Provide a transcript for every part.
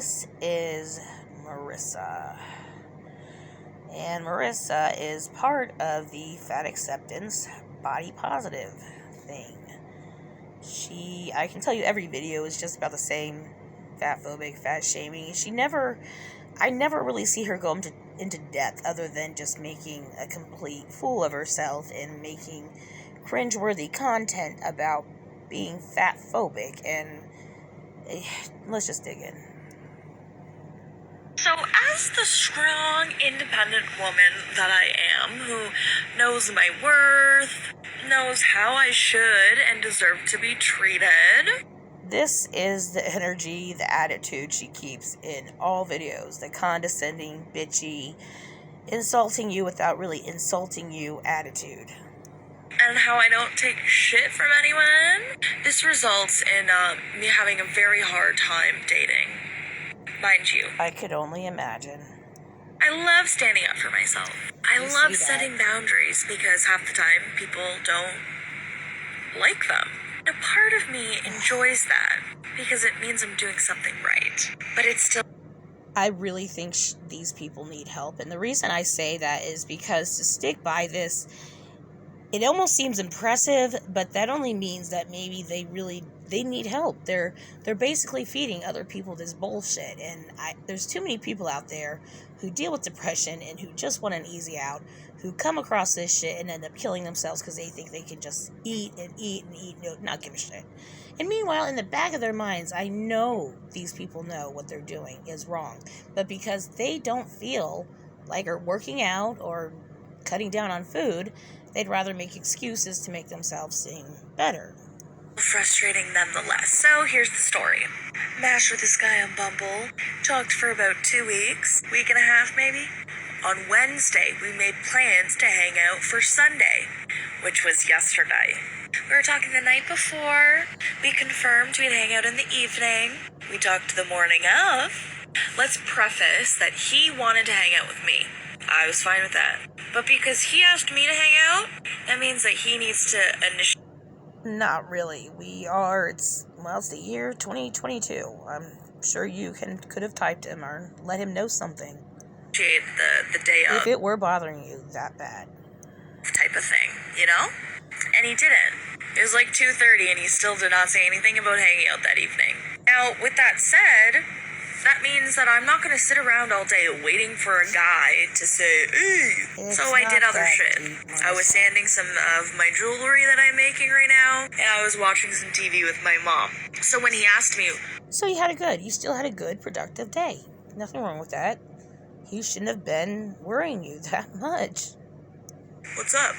This is Marissa. And Marissa is part of the fat acceptance, body positive thing. I can tell you every video is just about the same fat phobic, fat shaming. I never really see her go into depth other than just making a complete fool of herself and making cringeworthy content about being fat phobic. And let's just dig in. So, as the strong, independent woman that I am, who knows my worth, knows how I should and deserve to be treated, this is the energy, the attitude she keeps in all videos. The condescending, bitchy, insulting you without really insulting you attitude. and how I don't take shit from anyone. This results in me having a very hard time dating. Mind you, I could only imagine. I love standing up for myself. I love setting boundaries because half the time people don't like them. A part of me enjoys that because it means I'm doing something right. But it's still... I really think these people need help. And the reason I say that is because to stick by this, it almost seems impressive, but that only means that maybe they need help. They're basically feeding other people this bullshit. And there's too many people out there who deal with depression and who just want an easy out, who come across this shit and end up killing themselves because they think they can just eat and eat and eat and not give a shit. And meanwhile, in the back of their minds, I know these people know what they're doing is wrong. But because they don't feel like are working out or cutting down on food, they'd rather make excuses to make themselves seem better. Frustrating nonetheless. So here's the story. Matched with this guy on Bumble. Talked for about 2 weeks. Week and a half maybe. On Wednesday, we made plans to hang out for Sunday, which was yesterday. We were talking the night before. We confirmed we'd hang out in the evening. We talked the morning of. Let's preface that he wanted to hang out with me. I was fine with that. But because he asked me to hang out, that means that he needs to initiate. Not really. It's the year 2022. I'm sure you could have typed him or let him know something. The day of. If it were bothering you that bad. Type of thing, you know? And he didn't. It was like 2:30 and he still did not say anything about hanging out that evening. Now, with that said, that means that I'm not going to sit around all day waiting for a guy to say, hey. So I did other shit. I was sanding some of my jewelry that I'm making right now, and I was watching some TV with my mom. So when he asked me... So you still had a good, productive day. Nothing wrong with that. He shouldn't have been worrying you that much. What's up?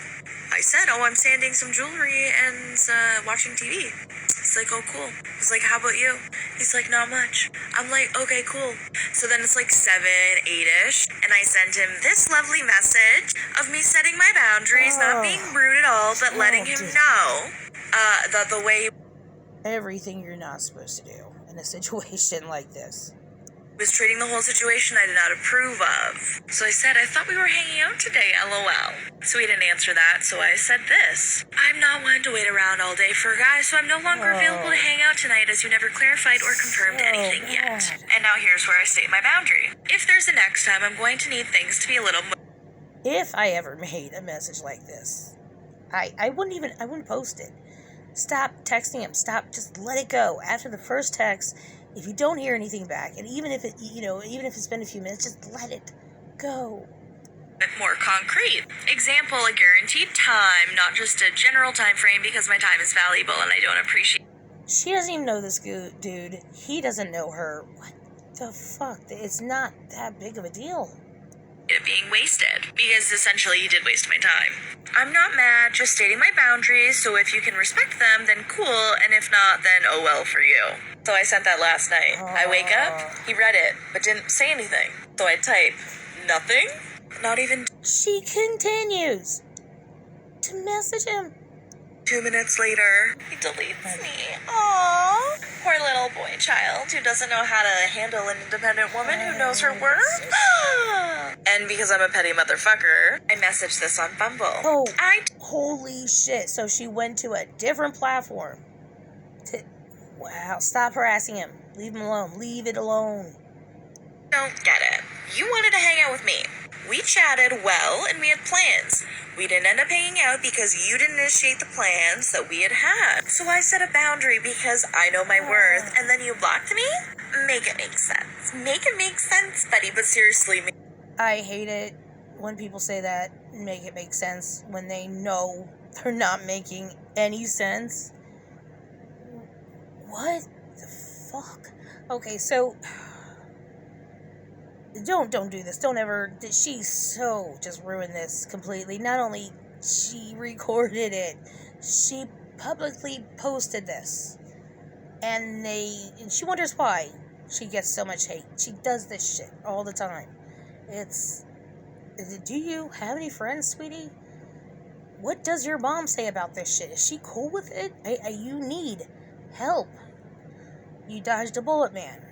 I said, I'm sanding some jewelry and watching TV. He's like, oh, cool. He's like, how about you? He's like, not much. I'm like, okay, cool. So then it's like 7, 8-ish, and I sent him this lovely message of me setting my boundaries, not being rude at all, but letting him know that the way... Everything you're not supposed to do in a situation like this. Was treating the whole situation I did not approve of. So I said, I thought we were hanging out today, LOL. So he didn't answer that, so I said this. I'm not one to wait around all day for a guy, so I'm no longer available to hang out tonight as you never clarified or confirmed anything yet. And now here's where I state my boundary. If there's a next time, I'm going to need things to be a little more... If I ever made a message like this, I wouldn't post it. Stop texting him. Stop. Just let it go. After the first text, if you don't hear anything back, and even if it's been a few minutes, just let it go. More concrete. Example, a guaranteed time, not just a general time frame because my time is valuable and I don't appreciate. She doesn't even know this dude. He doesn't know her. What the fuck? It's not that big of a deal. It being wasted, because essentially he did waste my time. I'm not mad, just stating my boundaries, so if you can respect them, then cool, and if not, then oh well for you. So I sent that last night. I wake up, he read it, but didn't say anything. So I type, nothing? Not even... She continues to message him. 2 minutes later, he deletes me. Aww. Poor little boy child who doesn't know how to handle an independent woman who knows her worth. And because I'm a petty motherfucker, I messaged this on Bumble. Holy shit. So she went to a different platform. Wow. Stop harassing him. Leave him alone. Leave it alone. Don't get it. You wanted to hang out with me. We chatted well and we had plans. We didn't end up hanging out because you didn't initiate the plans that we had. So I set a boundary because I know my worth, and then you blocked me? Make it make sense. Make it make sense, buddy, but seriously. I hate it when people say that, make it make sense, when they know they're not making any sense. What the fuck? Okay, so don't do this. Don't ever. She so just ruined this completely. Not only she recorded it, she publicly posted this, and she wonders why she gets so much hate. She does this shit all the time. Do you have any friends, sweetie? What does your mom say about this shit? Is she cool with it? You need help. You dodged a bullet, man.